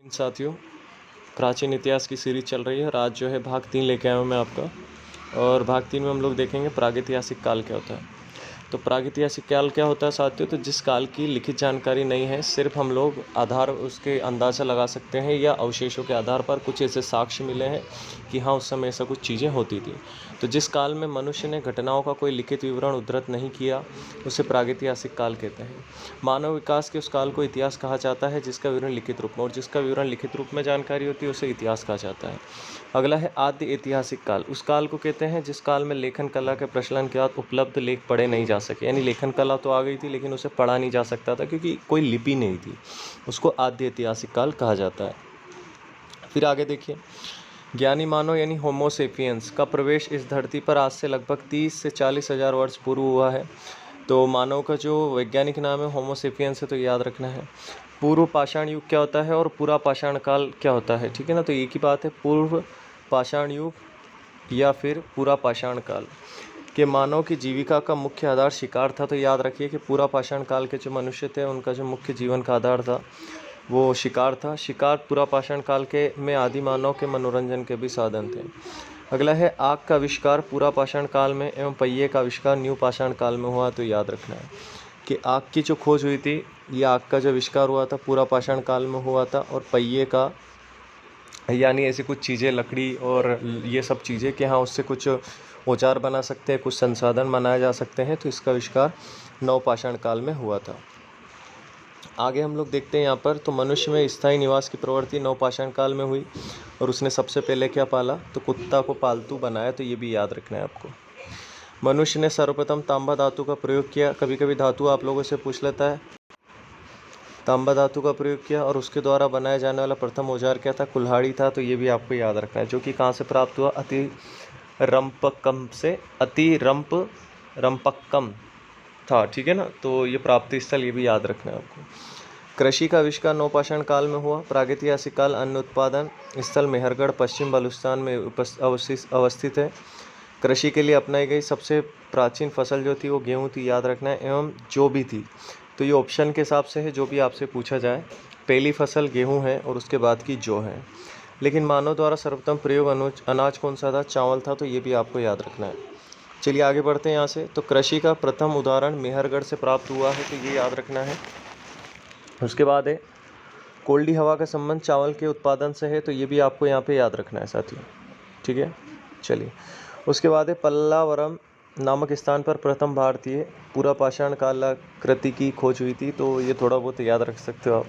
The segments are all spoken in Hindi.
साथियों, प्राचीन इतिहास की सीरीज चल रही है और आज जो है भाग 3 लेके आया हूँ मैं आपका। और भाग 3 में हम लोग देखेंगे प्रागैतिहासिक काल क्या होता है। तो प्रागैतिहासिक काल क्या होता है साथियों, तो जिस काल की लिखित जानकारी नहीं है, सिर्फ हम लोग आधार उसके अंदाज़ा लगा सकते हैं या अवशेषों के आधार पर कुछ ऐसे साक्ष्य मिले हैं कि हाँ उस समय ऐसा कुछ चीज़ें होती थी। तो जिस काल में मनुष्य ने घटनाओं का कोई लिखित विवरण उद्धृत नहीं किया उसे प्रागैतिहासिक काल कहते हैं। मानव विकास के उस काल को इतिहास कहा जाता है जिसका विवरण लिखित रूप में, और जिसका विवरण लिखित रूप में जानकारी होती है उसे इतिहास कहा जाता है। अगला है आदि ऐतिहासिक काल। उस काल को कहते हैं जिस काल में लेखन कला के प्रचलन के बाद उपलब्ध लेख पढ़े नहीं जा सके, यानी लेखन कला तो आ गई थी लेकिन उसे पढ़ा नहीं जा सकता था क्योंकि कोई लिपि नहीं थी। उसको आदि ऐतिहासिक काल कहा जाता है। फिर आगे देखिए, ज्ञानी मानव यानी होमो सेपियंस का प्रवेश इस धरती पर आज से लगभग 30 से 40 हज़ार वर्ष पूर्व हुआ है। तो मानव का जो वैज्ञानिक नाम है होमो सेपियंस है, तो याद रखना है। पूर्व पाषाण युग क्या होता है और पूरा पाषाण काल क्या होता है, ठीक है ना। तो एक ही बात है, पूर्व पाषाण युग या फिर पूरा पाषाण काल के मानव की जीविका का मुख्य आधार शिकार था। तो याद रखिए कि पूरा पाषाण काल के जो मनुष्य थे उनका जो मुख्य जीवन का आधार था वो शिकार था। शिकार पूरा पाषाण काल के में आदि मानव के मनोरंजन के भी साधन थे। अगला है आग का आविष्कार पूरा पाषाण काल में एवं पहिए का आविष्कार न्यू पाषाण काल में हुआ। तो याद रखना है कि आग की जो खोज हुई थी, ये आग का जो आविष्कार हुआ था पूरा पाषाण काल में हुआ था, और पहिए का यानी ऐसी कुछ चीज़ें लकड़ी और ये सब चीज़ें कि हाँ उससे कुछ औजार बना सकते हैं, कुछ संसाधन बनाए जा सकते हैं, तो इसका आविष्कार नवपाषाण काल में हुआ था। आगे हम लोग देखते हैं यहाँ पर, तो मनुष्य में स्थायी निवास की प्रवृत्ति नवपाषाण काल में हुई और उसने सबसे पहले क्या पाला, तो कुत्ता को पालतू बनाया। तो ये भी याद रखना है आपको। मनुष्य ने सर्वप्रथम तांबा धातु का प्रयोग किया। कभी कभी धातु आप लोगों से पूछ लेता है। तांबा धातु का प्रयोग किया और उसके द्वारा बनाया जाने वाला प्रथम औजार क्या था, कुल्हाड़ी था। तो ये भी आपको याद रखना है, जो कि कहाँ से प्राप्त हुआ, रंपकम से। रंपक्कम था, ठीक है ना। तो ये प्राप्ति स्थल ये भी याद रखना है आपको। कृषि का आविष्कार नवपाषाण काल में हुआ। प्रागैतिहासिक काल अन्न उत्पादन स्थल मेहरगढ़ पश्चिम बलूचिस्तान में अवस्थित है। कृषि के लिए अपनाई गई सबसे प्राचीन फसल जो थी वो गेहूँ थी, याद रखना है, एवं जो भी थी। तो ये ऑप्शन के हिसाब से है, जो भी आपसे पूछा जाए। पहली फसल गेहूँ है और उसके बाद की जौ है। लेकिन मानव द्वारा सर्वप्रथम प्रयोग अनाज कौन सा था, चावल था। तो ये भी आपको याद रखना है। चलिए आगे बढ़ते हैं यहाँ से। तो कृषि का प्रथम उदाहरण मेहरगढ़ से प्राप्त हुआ है, तो ये याद रखना है। उसके बाद है कोल्डी हवा का संबंध चावल के उत्पादन से है। तो ये भी आपको यहाँ पे याद रखना है साथियों, ठीक है। चलिए उसके बाद है पल्लावरम नामक स्थान पर प्रथम भारतीय पूरा पाषाण कालाकृति की खोज हुई थी। तो ये थोड़ा बहुत याद रख सकते हो आप।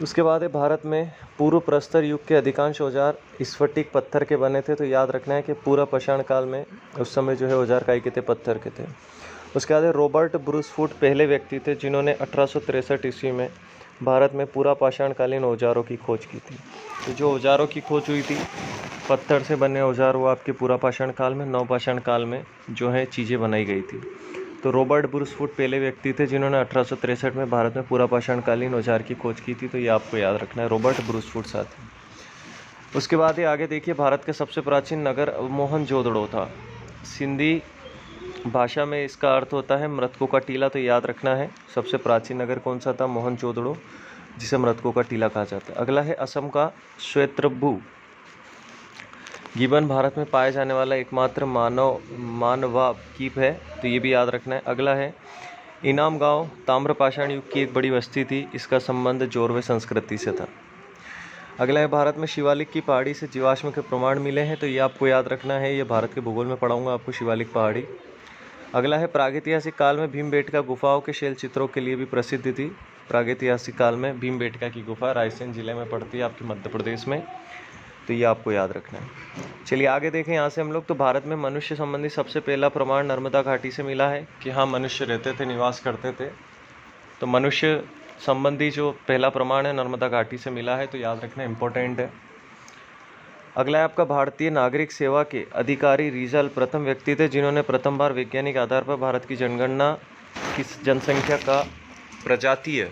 उसके बाद है भारत में पूर्व प्रस्तर युग के अधिकांश औजार स्फटिक पत्थर के बने थे। तो याद रखना है कि पूरा पाषाण काल में उस समय जो है औजार काई के थे, पत्थर के थे। उसके बाद रॉबर्ट ब्रूसफुट पहले व्यक्ति थे जिन्होंने 1863 ईस्वी में भारत में पूरा पाषाणकालीन औजारों की खोज की थी। तो जो औजारों की खोज हुई थी, पत्थर से बने औजार, वो आपके पूरा पाषाण काल में, नवपाषाण काल में जो है चीज़ें बनाई गई थी। तो रॉबर्ट ब्रूसफुट पहले व्यक्ति थे जिन्होंने 1863 में भारत में पूरा पाषाणकालीन औजार की खोज की थी। तो ये आपको याद रखना है, रॉबर्ट ब्रूसफुट साथी। उसके बाद ये आगे देखिए, भारत का सबसे प्राचीन नगर मोहनजोदड़ो था। सिंधी भाषा में इसका अर्थ होता है मृतकों का टीला। तो याद रखना है, सबसे प्राचीन नगर कौन सा था, मोहनजोदड़ो, जिसे मृतकों का टीला कहा जाता है। अगला है असम का श्वेतप्रभु गिबन भारत में पाया जाने वाला एकमात्र मानवाद्वीप है। तो ये भी याद रखना है। अगला है इनाम गांव ताम्रपाषाण युग की एक बड़ी बस्ती थी। इसका संबंध जोरवे संस्कृति से था। अगला है भारत में शिवालिक की पहाड़ी से जीवाश्म के प्रमाण मिले हैं। तो ये आपको याद रखना है, ये भारत के भूगोल में पढ़ाऊंगा आपको, शिवालिक पहाड़ी। अगला है प्रागैतिहासिक काल में भीमबेटका गुफाओं के शैल चित्रों के लिए भी प्रसिद्ध थी। प्रागैतिहासिक काल में भीमबेटका की गुफा रायसेन जिले में पड़ती है, आपके मध्य प्रदेश में। तो ये आपको याद रखना है। चलिए आगे देखें यहाँ से हम लोग। तो भारत में मनुष्य संबंधी सबसे पहला प्रमाण नर्मदा घाटी से मिला है कि हाँ मनुष्य रहते थे, निवास करते थे। तो मनुष्य संबंधी जो पहला प्रमाण है नर्मदा घाटी से मिला है। तो याद रखना इम्पोर्टेंट है। अगला है आपका भारतीय नागरिक सेवा के अधिकारी रीजल प्रथम व्यक्ति थे जिन्होंने प्रथम बार वैज्ञानिक आधार पर भारत की जनगणना की जनसंख्या का प्रजातीय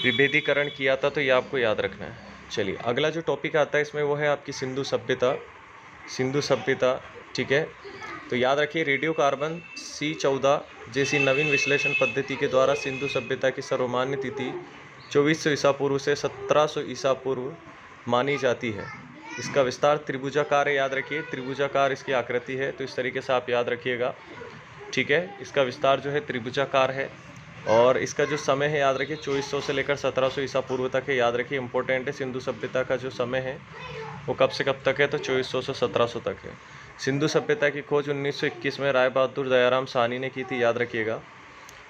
विभेदीकरण किया था। तो ये आपको याद रखना है। चलिए अगला जो टॉपिक आता है इसमें वो है आपकी सिंधु सभ्यता, ठीक है। तो याद रखिए, रेडियो कार्बन C14 जैसी नवीन विश्लेषण पद्धति के द्वारा सिंधु सभ्यता की सर्वमान्य तिथि 2400 ईसा पूर्व से 1700 ईसा पूर्व मानी जाती है। इसका विस्तार त्रिभुजाकार है, याद रखिए, त्रिभुजाकार इसकी आकृति है, तो इस तरीके से आप याद रखिएगा, ठीक है। इसका विस्तार जो है त्रिभुजाकार है, और इसका जो समय है याद रखिए 2400 से लेकर 1700 ईसा पूर्व तक है, याद रखिए, इंपॉर्टेंट है। सिंधु सभ्यता का जो समय है वो कब से कब तक है, तो 2400 से 1700 तक है। सिंधु सभ्यता की खोज 1921 में राय बहादुर दयाराम साहनी ने की थी, याद रखिएगा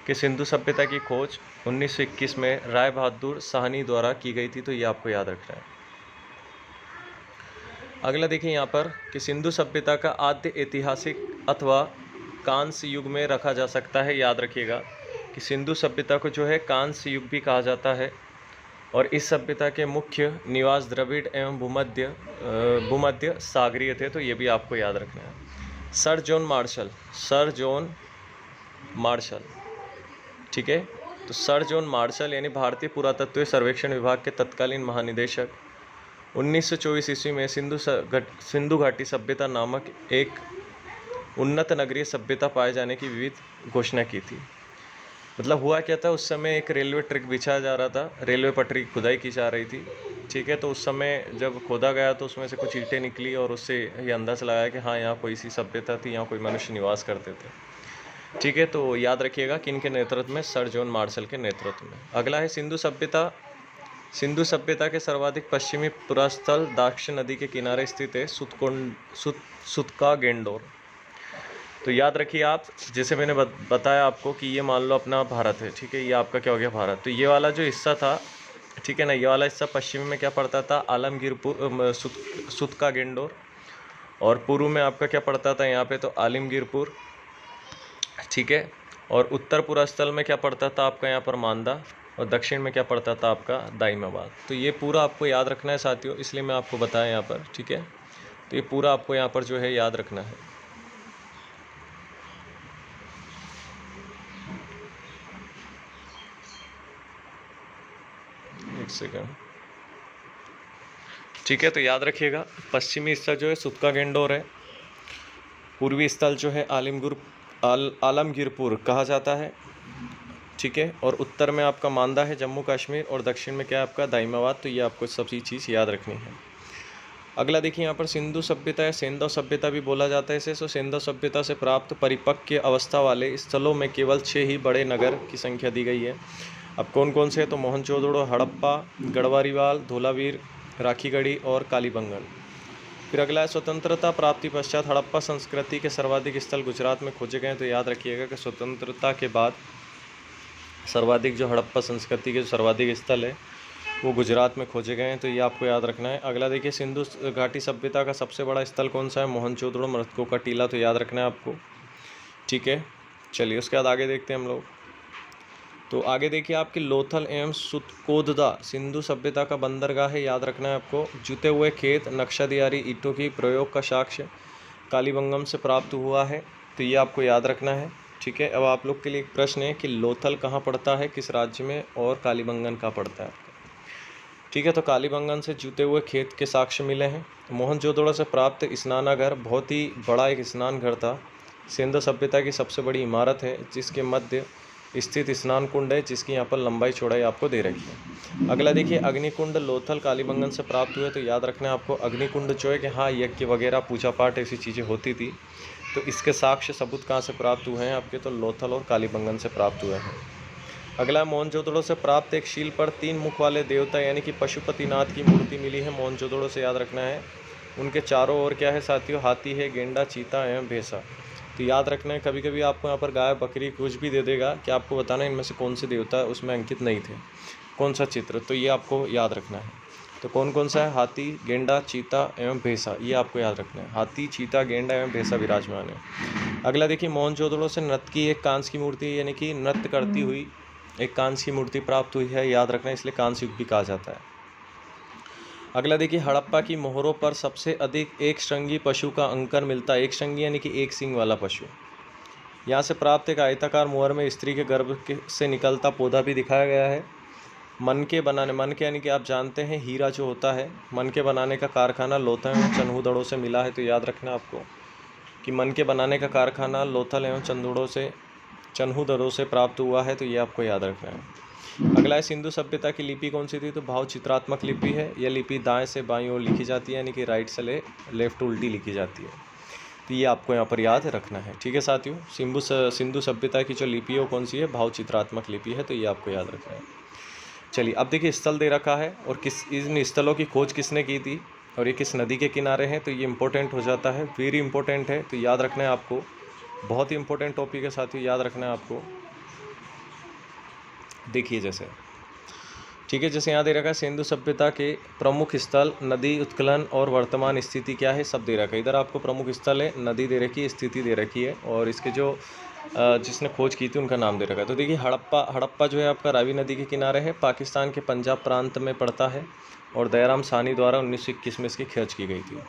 कि सिंधु सभ्यता की खोज 1921 में राय बहादुर साहनी द्वारा की गई थी, तो ये आपको याद रखना है। अगला देखिए यहाँ पर कि सिंधु सभ्यता का आद्य ऐतिहासिक अथवा कांस्य युग में रखा जा सकता है, याद रखिएगा कि सिंधु सभ्यता को जो है कांस्य युग भी कहा जाता है, और इस सभ्यता के मुख्य निवास द्रविड़ एवं भूमध्य सागरीय थे, तो ये भी आपको याद रखना है। सर जॉन मार्शल, ठीक है। तो सर जॉन मार्शल यानी भारतीय पुरातत्व सर्वेक्षण विभाग के तत्कालीन महानिदेशक 1924 ईस्वी में सिंधु घाटी सभ्यता नामक एक उन्नत नगरीय सभ्यता पाए जाने की विविध घोषणा की थी। मतलब हुआ क्या था, उस समय एक रेलवे ट्रैक बिछाया जा रहा था, रेलवे पटरी की खुदाई की जा रही थी, ठीक है। तो उस समय जब खोदा गया तो उसमें से कुछ ईंटें निकली, और उससे ये अंदाज़ा लगाया कि हाँ यहाँ कोई सी सभ्यता थी, यहाँ कोई मनुष्य निवास करते थे, ठीक है। तो याद रखिएगा कि इनके नेतृत्व में, सर जॉन मार्शल के नेतृत्व में। अगला है सिंधु सभ्यता। सिंधु सभ्यता के सर्वाधिक पश्चिमी पुरास्थल दाक्ष नदी के किनारे स्थित है सुतका गेंडोर। तो याद रखिए आप, जैसे मैंने बताया आपको कि ये मान लो अपना भारत है, ठीक है, ये आपका क्या हो गया भारत। तो ये वाला जो हिस्सा था, ठीक है ना, ये वाला हिस्सा पश्चिमी में क्या पड़ता था, आलमगीरपुर, सुतका गेंडोर, और पूर्व में आपका क्या पड़ता था यहाँ पे, तो आलमगीरपुर, ठीक है। और उत्तर पूर्वांचल में क्या पड़ता था आपका यहाँ पर मांदा, और दक्षिण में क्या पड़ता था आपका दाइमाबाद। तो ये पूरा आपको याद रखना है साथियों, इसलिए मैं आपको बताया यहाँ पर, ठीक है। तो ये पूरा आपको यहाँ पर जो है याद रखना है। एक सेकंड, ठीक है। तो याद रखिएगा पश्चिमी स्थल जो है सुतका गेंडोर है, पूर्वी स्थल जो है आलमगीरपुर कहा जाता है, ठीक है। और उत्तर में आपका मांदा है जम्मू कश्मीर, और दक्षिण में क्या है आपका दाइमाबाद। तो ये आपको सभी चीज़ याद रखनी है। अगला देखिए यहाँ पर सिंधु सभ्यता या सेंधव सभ्यता भी बोला जाता है इसे। सो सेंधव सभ्यता से प्राप्त परिपक्व अवस्था वाले स्थलों में केवल 6 ही बड़े नगर की संख्या दी गई है। अब कौन कौन से, तो मोहनजोदड़ो, हड़प्पा, गढ़वारीवाल, धोलावीर, राखीगढ़ी और कालीबंगन। फिर अगला है स्वतंत्रता प्राप्ति पश्चात हड़प्पा संस्कृति के सर्वाधिक स्थल गुजरात में खोजे गए। तो याद रखिएगा कि स्वतंत्रता के बाद सर्वाधिक जो हड़प्पा संस्कृति के सर्वाधिक स्थल है वो गुजरात में खोजे गए हैं, तो ये आपको याद रखना है। अगला देखिए सिंधु घाटी सभ्यता का सबसे बड़ा स्थल कौन सा है, मोहनजोदड़ो, मृतकों का टीला। तो याद रखना है आपको, ठीक है। चलिए उसके बाद आगे देखते हैं हम लोग। तो आगे देखिए आपकी लोथल एवं सुतकोददा सिंधु सभ्यता का बंदरगाह है, याद रखना है आपको। जुते हुए खेत, नक्शादियारी ईंटों की प्रयोग का साक्ष्य कालीबंगम से प्राप्त हुआ है, तो ये आपको याद रखना है, ठीक है। अब आप लोग के लिए एक प्रश्न है कि लोथल कहाँ पड़ता है, किस राज्य में, और कालीबंगन कहाँ पड़ता है, ठीक है। तो कालीबंगन से जुते हुए खेत के साक्ष्य मिले हैं। मोहनजोदड़ो से प्राप्त स्नानागार बहुत ही बड़ा एक स्नान घर था, सिंधु सभ्यता की सबसे बड़ी इमारत है, जिसके मध्य स्थित स्नान कुंड है, जिसकी यहाँ पर लंबाई चौड़ाई आपको दे रखी है। अगला देखिए अग्निकुंड लोथल कालीबंगन से प्राप्त हुए। तो याद रखना है आपको अग्निकुंड जो है कि हाँ यज्ञ वगैरह पूजा पाठ ऐसी चीज़ें होती थी, तो इसके साक्ष्य सबूत कहाँ से प्राप्त हुए हैं आपके, तो लोथल और कालीबंगन से प्राप्त हुए हैं। अगला मोहनजोदड़ो से प्राप्त एक शील पर 3 मुख वाले देवता यानी कि पशुपतिनाथ की मूर्ति मिली है, मोहनजोदड़ो से, याद रखना है। उनके चारों ओर क्या है साथियों, हाथी है, गेंडा, चीता एवं भैंसा। तो याद रखना है, कभी कभी आपको यहाँ पर गाय बकरी कुछ भी दे देगा कि आपको बताना है इनमें से कौन से देवता उसमें अंकित नहीं थे, कौन सा चित्र, तो ये आपको याद रखना है। तो कौन कौन सा है, हाथी, गेंडा, चीता एवं भैंसा, ये आपको याद रखना है। हाथी, चीता, गेंडा एवं भैंसा विराजमान है। अगला देखिए मोहनजोदड़ो से नृत्य की एक कांस्य की मूर्ति यानी कि नृत्य करती हुई एक कांस्य की मूर्ति प्राप्त हुई है, याद रखना है, इसलिए कांस्य युग भी कहा जाता है। अगला देखिए हड़प्पा की मोहरों पर सबसे अधिक एक श्रृंगी पशु का अंकन मिलता है। एक श्रृंगी यानी कि एक सींग वाला पशु। यहाँ से प्राप्त एक आयताकार मोहर में स्त्री के गर्भ से निकलता पौधा भी दिखाया गया है। मन के यानी कि आप जानते हैं हीरा जो होता है, मन के बनाने का कारखाना लोथल एवं चन्हूदड़ो से मिला है। तो याद रखना आपको कि मन के बनाने का कारखाना लोथल एवं चन्हूदड़ो से प्राप्त हुआ है, तो ये आपको याद रखना है। अगला है सिंधु सभ्यता की लिपि कौन सी थी, तो भाव चित्रात्मक लिपि है। यह लिपि दाएं से बाईं ओर लिखी जाती है, यानी कि राइट से लेफ्ट उल्टी लिखी जाती है। तो ये आपको यहाँ पर याद रखना है। ठीक है साथियों, सिंधु सभ्यता की जो लिपि है वो कौन सी है, भाव चित्रात्मक लिपि है। तो ये आपको याद रखना है। चलिए अब देखिए स्थल दे रखा है और इन स्थलों की खोज किसने की थी और ये किस नदी के किनारे हैं। तो ये इंपॉर्टेंट हो जाता है, वेरी इंपॉर्टेंट है। तो याद रखना है आपको, बहुत ही इंपॉर्टेंट टॉपिक है साथियों, याद रखना है आपको। देखिए जैसे, ठीक है, जैसे यहाँ दे रखा है सिंधु सभ्यता के प्रमुख स्थल, नदी उत्खनन और वर्तमान स्थिति क्या है, सब दे रखा है। इधर आपको प्रमुख स्थल है, नदी दे रखी है, स्थिति दे रखी है और इसके जो जिसने खोज की थी उनका नाम दे रखा है। तो देखिए हड़प्पा जो है आपका रावी नदी के किनारे है, पाकिस्तान के पंजाब प्रांत में पड़ता है और दयाराम साहनी द्वारा 1921 में इसकी खोज की गई थी।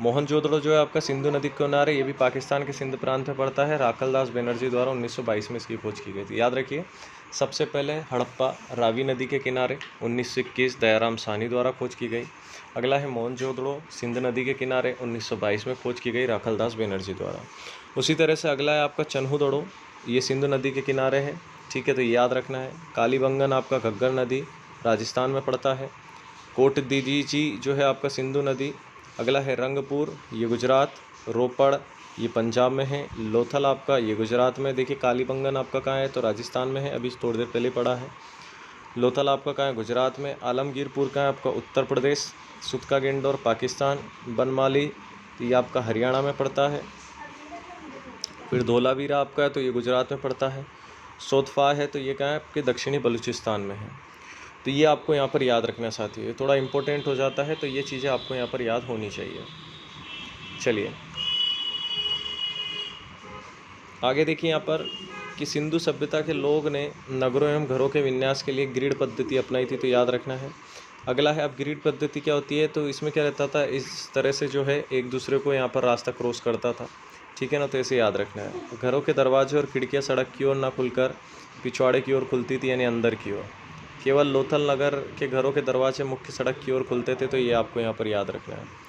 मोहनजोदड़ो जो है आपका सिंधु नदी के किनारे, ये भी पाकिस्तान के सिंध प्रांत में पड़ता है, राखलदास बनर्जी द्वारा 1922 में इसकी खोज की गई थी। याद रखिए, सबसे पहले हड़प्पा रावी नदी के किनारे 1921 दयाराम साहनी द्वारा खोज की गई। अगला है मोहनजोदड़ो सिंध नदी के किनारे 1922 में खोज की गई राखलदास बनर्जी द्वारा। उसी तरह से अगला है आपका चन्हुदड़ो, ये सिंधु नदी के किनारे है। ठीक है, तो याद रखना है। कालीबंगन आपका घग्गर नदी राजस्थान में पड़ता है। कोटदीजी जो है आपका सिंधु नदी। अगला है रंगपुर, ये गुजरात। रोपड़ ये पंजाब में है। लोथल आपका ये गुजरात में। देखिए कालीबंगन आपका कहाँ है, तो राजस्थान में है, अभी थोड़ी देर पहले पड़ा है। लोथल आपका कहाँ है, गुजरात में। आलमगीरपुर कहाँ है आपका, उत्तर प्रदेश। सुतका गेंडोर पाकिस्तान। बनमाली ये आपका हरियाणा में पड़ता है। फिर धोलावीरा आपका है, तो ये गुजरात में पड़ता है। सोतफा है, तो ये कहाँ है आपके दक्षिणी बलूचिस्तान में है। तो ये आपको यहाँ पर याद रखना साथियों, ये थोड़ा इंपॉर्टेंट हो जाता है, तो ये चीज़ें आपको यहाँ पर याद होनी चाहिए। चलिए आगे देखिए यहाँ पर कि सिंधु सभ्यता के लोग ने नगरों एवं घरों के विन्यास के लिए ग्रिड पद्धति अपनाई थी, तो याद रखना है। अगला है अब ग्रिड पद्धति क्या होती है, तो इसमें क्या रहता था, इस तरह से जो है एक दूसरे को यहाँ पर रास्ता क्रॉस करता था। ठीक है ना, तो ऐसे याद रखना है। घरों के दरवाजे और खिड़कियाँ सड़क की ओर ना खुलकर पिछवाड़े की ओर खुलती थी, यानी अंदर की ओर। केवल लोथल नगर के घरों के दरवाजे मुख्य सड़क की ओर खुलते थे, तो ये आपको यहाँ पर याद रखना है।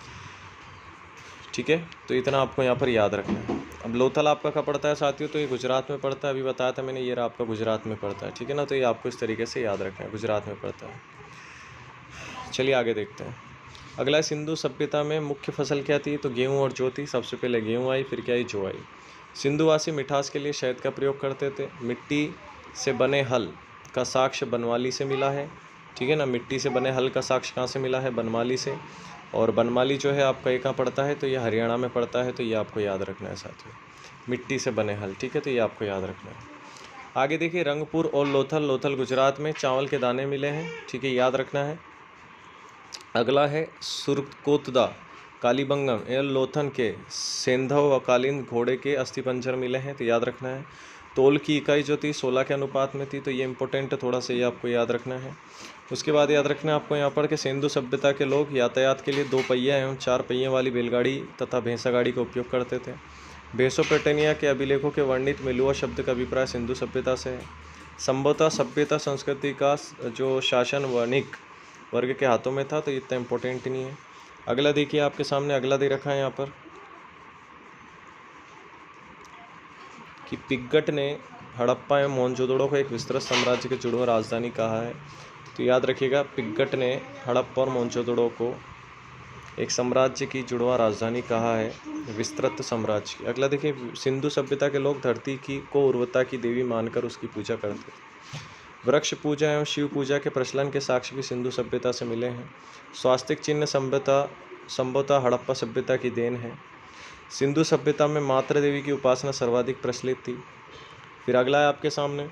ठीक है, तो इतना आपको यहाँ पर याद रखना है। अब लोथल आपका कहाँ पड़ता है साथियों, तो ये गुजरात में पड़ता है, अभी बताया था मैंने, ये आपका गुजरात में पड़ता है। ठीक है ना, तो ये आपको इस तरीके से याद रखना है, गुजरात में पड़ता है। चलिए आगे देखते हैं। अगला सिंधु सभ्यता में मुख्य फसल क्या थी, तो गेहूँ और जौ थी। सबसे पहले गेहूँ आई, फिर क्या आई, जौ आई। सिंधुवासी मिठास के लिए शहद का प्रयोग करते थे। मिट्टी से बने हल का साक्ष्य बनमाली से मिला है। ठीक है ना, मिट्टी से बने हल का साक्ष्य कहाँ से मिला है, बनमाली से। और बनमाली जो है आपका ये कहाँ पड़ता है, तो ये हरियाणा में पड़ता है, तो ये आपको याद रखना है साथियों, मिट्टी से बने हल। ठीक है, तो ये आपको याद रखना है। आगे देखिए रंगपुर और लोथल गुजरात में चावल के दाने मिले हैं। ठीक है, याद रखना है। अगला है सुरकोतदा कालीबंगम एवं लोथन के सेंधव व कालीन घोड़े के अस्थिपंजर मिले हैं, तो याद रखना है। तोल की इकाई जो थी 16 के अनुपात में थी, तो ये इंपॉर्टेंट है, थोड़ा सा ये आपको याद रखना है। उसके बाद याद रखना है आपको यहाँ पर कि सिंधु सभ्यता के लोग यातायात के लिए 2 पहिया एवं 4 पहियों वाली बैलगाड़ी तथा भैंसा गाड़ी का उपयोग करते थे। मेसोपोटामिया के अभिलेखों के वर्णित मिलुआ शब्द का अभिप्राय सिंधु सभ्यता से है। संभवतः सभ्यता संस्कृति का जो शासन वणिक वर्ग के हाथों में था, तो इतना इम्पोर्टेंट नहीं है। अगला देखिए आपके सामने, अगला दे रखा है यहाँ पर कि पिग्गट ने हड़प्पा एवं मोहनजोदड़ो को एक विस्तृत साम्राज्य के जुड़वा राजधानी कहा है। तो याद रखिएगा, पिग्गट ने हड़प्पा और मोहनजोदड़ो को एक साम्राज्य की जुड़वा राजधानी कहा है, विस्तृत साम्राज्य। अगला देखिए, सिंधु सभ्यता के लोग धरती की को उर्वरता की देवी मानकर उसकी पूजा करते थे। वृक्ष पूजा एवं शिव पूजा के प्रचलन के साक्ष्य भी सिंधु सभ्यता से मिले हैं। स्वास्तिक चिन्ह संभवतः हड़प्पा सभ्यता की देन है। सिंधु सभ्यता में मातृ देवी की उपासना सर्वाधिक प्रचलित थी। फिर अगला है आपके सामने,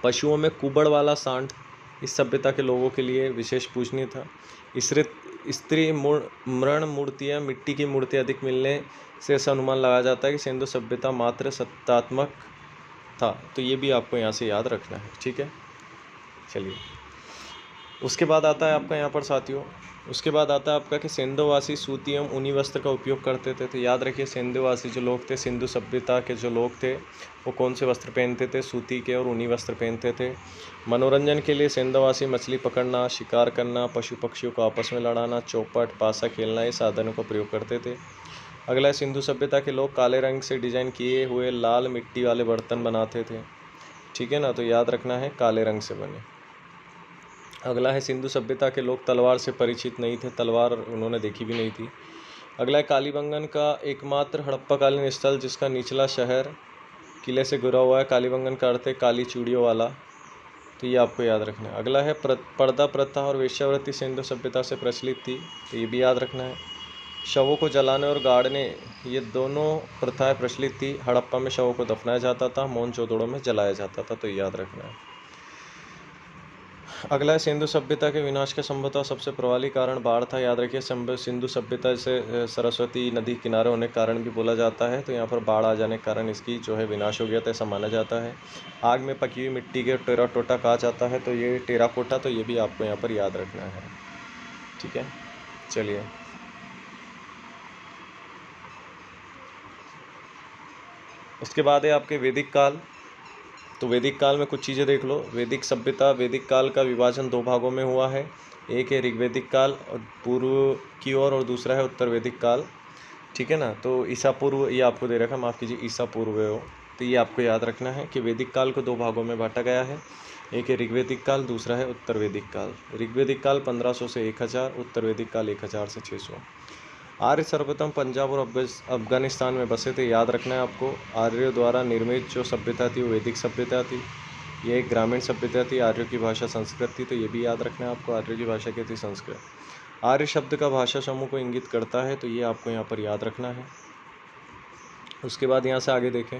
पशुओं में कुबड़ वाला सांड इस सभ्यता के लोगों के लिए विशेष पूजनीय था। स्त्री मृण मूर्तियाँ, मिट्टी की मूर्तियाँ अधिक मिलने से ऐसा अनुमान लगाया जाता है कि सिंधु सभ्यता मात्र सत्तात्मक था। तो ये भी आपको यहाँ से याद रखना है। ठीक है, चलिए उसके बाद आता है आपका यहाँ पर साथियों, उसके बाद आता है आपका कि सिंधुवासी सूती एवं ऊनी वस्त्र का उपयोग करते थे। तो याद रखिए, सिंधुवासी जो लोग थे, सिंधु सभ्यता के जो लोग थे, वो कौन से वस्त्र पहनते थे, सूती के और ऊनी वस्त्र पहनते थे। मनोरंजन के लिए सिंधुवासी मछली पकड़ना, शिकार करना, पशु पक्षियों को आपस में लड़ाना, चौपट पासा खेलना, ये साधनों का प्रयोग करते थे। अगला सिंधु सभ्यता के लोग काले रंग से डिजाइन किए हुए लाल मिट्टी वाले बर्तन बनाते थे। ठीक है ना, तो याद रखना है काले रंग से बने। अगला है सिंधु सभ्यता के लोग तलवार से परिचित नहीं थे, तलवार उन्होंने देखी भी नहीं थी। अगला है कालीबंगन का एकमात्र हड़प्पाकालीन स्थल जिसका निचला शहर किले से घिरा हुआ है। कालीबंगन का अर्थ है काली चूड़ियों वाला, तो ये आपको याद रखना है। अगला है पर्दा प्रथा और वेश्यावृत्ति सिंधु सभ्यता से प्रचलित थी, तो ये भी याद रखना है। शवों को जलाने और गाड़ने, ये दोनों प्रथाएं प्रचलित थी। हड़प्पा में शवों को दफनाया जाता था, मोहनजोदड़ो में जलाया जाता था, तो ये याद रखना है। अगला है सिंधु सभ्यता के विनाश का संभवतः सबसे प्रभावी कारण बाढ़ था, याद रखिए। सिंधु सभ्यता से सरस्वती नदी किनारे होने के कारण भी बोला जाता है, तो यहाँ पर बाढ़ आ जाने के कारण इसकी जो है विनाश हो गया था, ऐसा माना जाता है। आग में पकी हुई मिट्टी के टेराकोटा कहा जाता है, तो ये टेराकोटा, तो ये भी आपको यहाँ पर याद रखना है। ठीक है, चलिए उसके बाद है आपके वैदिक काल। तो वैदिक काल में कुछ चीज़ें देख लो। वैदिक सभ्यता, वैदिक काल का विभाजन दो भागों में हुआ है। एक है ऋग्वैदिक काल और पूर्व की ओर, और दूसरा है उत्तर वैदिक काल। ठीक है ना, तो ईसा पूर्व ये आपको दे रखा, माफ़ कीजिए ईसा पूर्व हो, तो ये आपको याद रखना है कि वैदिक काल को दो भागों में बांटा गया है। एक है ऋग्वैदिक काल, दूसरा है उत्तर वैदिक काल। ऋग्वैदिक काल 1500 से 1000, उत्तर वैदिक काल 1000 से 600। आर्य सर्वप्रथम पंजाब और अफगानिस्तान में बसे थे, याद रखना है आपको। आर्यों द्वारा निर्मित जो सभ्यता थी वो वैदिक सभ्यता थी। ये एक ग्रामीण सभ्यता थी। आर्यों की भाषा संस्कृत थी, तो ये भी याद रखना है आपको। आर्यों की भाषा क्या थी? संस्कृत। आर्य शब्द का भाषा समूह को इंगित करता है, तो ये आपको यहाँ पर याद रखना है। उसके बाद यहाँ से आगे देखें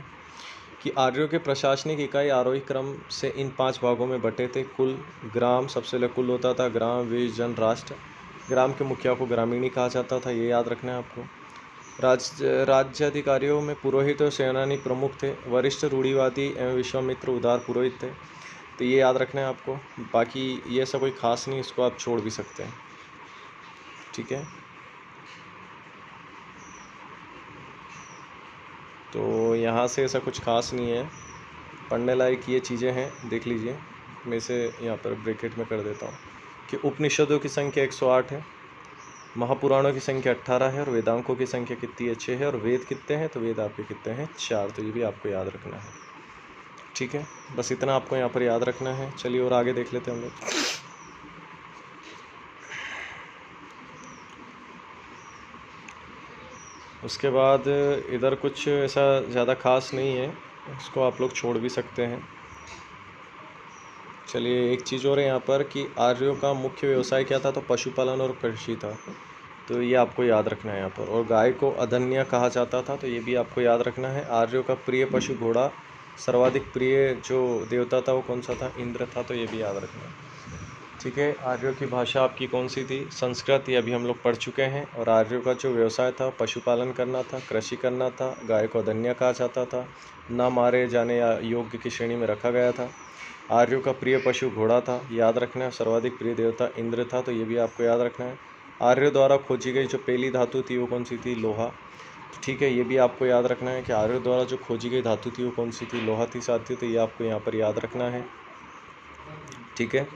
कि आर्यों के प्रशासनिक इकाई आरोही क्रम से इन 5 भागों में बटे थे। कुल, ग्राम, सबसे पहले कुल होता था, ग्राम, वेश, जन, राष्ट्र। ग्राम के मुखिया को ग्रामीणी कहा जाता था, ये याद रखना है आपको। राज्याधिकारियों में पुरोहित और सेनानी प्रमुख थे। वरिष्ठ रूढ़िवादी एवं विश्वामित्र उदार पुरोहित थे, तो ये याद रखना है आपको। बाकी ये ऐसा कोई खास नहीं, इसको आप छोड़ भी सकते हैं। ठीक है, तो यहाँ से ऐसा कुछ खास नहीं है, पढ़ने लायक ये चीज़ें हैं, देख लीजिए। मैं इसे यहाँ पर ब्रैकेट में कर देता हूँ कि उपनिषदों की संख्या 108 है, महापुराणों की संख्या 18 है, और वेदांकों की संख्या कितनी है? 6 है। और वेद कितने हैं? तो वेद आपके कितने हैं? 4। तो ये भी आपको याद रखना है। ठीक है, बस इतना आपको यहाँ पर याद रखना है। चलिए और आगे देख लेते हैं हम लोग। उसके बाद इधर कुछ ऐसा ज़्यादा खास नहीं है, इसको आप लोग छोड़ भी सकते हैं। चलिए एक चीज़ और है यहाँ पर कि आर्यों का मुख्य व्यवसाय क्या था? तो पशुपालन और कृषि था, तो ये आपको याद रखना है यहाँ पर। और गाय को अधन्य कहा जाता था, तो ये भी आपको याद रखना है। आर्यों का प्रिय पशु घोड़ा, सर्वाधिक प्रिय जो देवता था वो कौन सा था? इंद्र था, तो ये भी याद रखना है। ठीक है, आर्यों की भाषा आपकी कौन सी थी? संस्कृत, ये अभी हम लोग पढ़ चुके हैं। और आर्यों का जो व्यवसाय था पशुपालन करना था, कृषि करना था। गाय को अधन्य कहा जाता था, न मारे जाने या योग्य की श्रेणी में रखा गया था। आर्यों का प्रिय पशु घोड़ा था, याद रखना है। सर्वाधिक प्रिय देवता इंद्र था, तो ये भी आपको याद रखना है। आर्यों द्वारा खोजी गई जो पहली धातु थी वो कौन सी थी? लोहा। ठीक है, ये भी आपको याद रखना है कि आर्यों द्वारा जो खोजी गई धातु थी वो कौन सी थी? लोहा थी साथी, तो ये आपको यहाँ पर याद रखना है। ठीक है,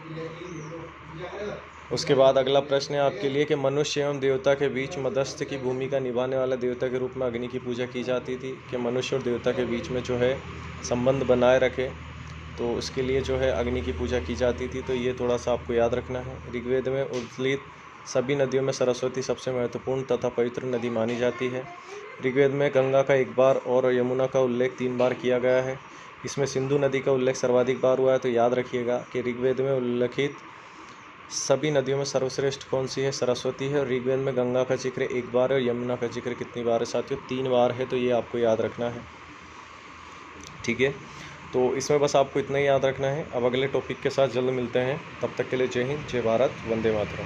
उसके बाद अगला प्रश्न है आपके लिए कि मनुष्य एवं देवता के बीच मध्यस्थ की भूमिका निभाने वाले देवता के रूप में अग्नि की पूजा की जाती थी। कि मनुष्य और देवता के बीच में जो है संबंध बनाए रखे, तो उसके लिए जो है अग्नि की पूजा की जाती थी, तो ये थोड़ा सा आपको याद रखना है। ऋग्वेद में उल्लिखित सभी नदियों में सरस्वती सबसे महत्वपूर्ण तथा पवित्र नदी मानी जाती है। ऋग्वेद में गंगा का 1 बार और यमुना का उल्लेख 3 बार किया गया है। इसमें सिंधु नदी का उल्लेख सर्वाधिक बार हुआ है, तो याद रखिएगा कि ऋग्वेद में उल्लेखित सभी नदियों में सर्वश्रेष्ठ कौन सी है? सरस्वती है। और ऋग्वेद में गंगा का जिक्र 1 बार है और यमुना का जिक्र कितनी बार है साथियों? 3 बार है, तो ये आपको याद रखना है। ठीक है, तो इसमें बस आपको इतना ही याद रखना है। अब अगले टॉपिक के साथ जल्द मिलते हैं, तब तक के लिए जय हिंद, जय भारत, वंदे मातरम।